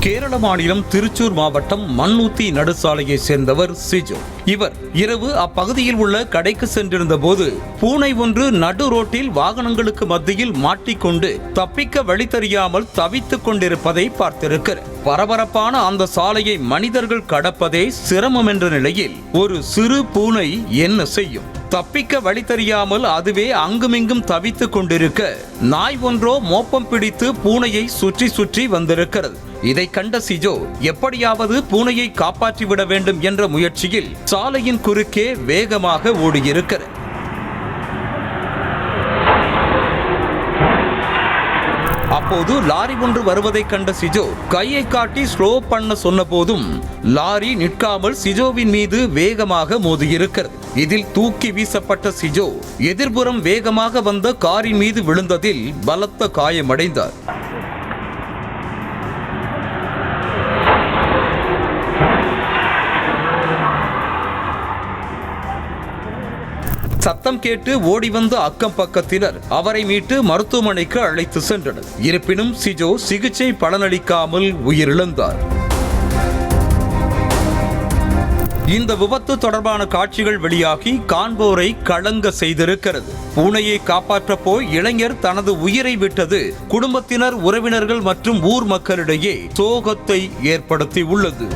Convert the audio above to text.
கேரள மாநிலம் திருச்சூர் மாவட்டம் மண்ணூத்தி நடுசாலையை சேர்ந்தவர் சிஜோ. இவர் இரவு அப்பகுதியில் உள்ள கடைக்கு சென்றிருந்த போது பூனை ஒன்று நடு ரோட்டில் வாகனங்களுக்கு மத்தியில் மாட்டிக்கொண்டு தப்பிக்க வழி தெரியாமல் தவித்துக் கொண்டிருப்பதை பார்த்திருக்கிறார். பரபரப்பான அந்த சாலையை மனிதர்கள் கடப்பதே சிரமம் என்ற நிலையில் ஒரு சிறு பூனை என்ன செய்யும்? தப்பிக்க வழி தெரியாமல் அதுவே அங்குமிங்கும் தவித்துக் கொண்டிருக்க நாய் ஒன்றோ மோப்பம் பிடித்து பூனையை சுற்றி சுற்றி வந்திருக்கிறது. இதை கண்ட சிஜோ எப்படியாவது பூனையை காப்பாற்றிவிட வேண்டும் என்ற முயற்சியில் சாலையின் குறுக்கே வேகமாக ஓடியிருக்கிறார். அப்போது லாரி ஒன்று வருவதை கண்ட சிஜோ கையை காட்டி ஸ்லோ பண்ண சொன்ன போதும் லாரி நிற்காமல் சிஜோவின் மீது வேகமாக மோதியிருக்கிறது. இதில் தூக்கி வீசப்பட்ட சிஜோ எதிர்புறம் வேகமாக வந்த காரின் மீது விழுந்ததில் பலத்த காயமடைந்தார். சத்தம் கேட்டு ஓடி வந்த அக்கம் பக்கத்தினர் அவரை மீட்டு மருத்துவமனைக்கு அழைத்து சென்றனர். இருப்பினும் சிஜோ சிகிச்சை பலனளிக்காமல் உயிரிழந்தார். இந்த விபத்து தொடர்பான காட்சிகள் வெளியாகி காண்போரை கலங்க செய்திருக்கிறது. பூனையை காப்பாற்ற போய் இளைஞர் தனது உயிரை விட்டது குடும்பத்தினர், உறவினர்கள் மற்றும் ஊர் மக்களிடையே சோகத்தை ஏற்படுத்தி உள்ளது.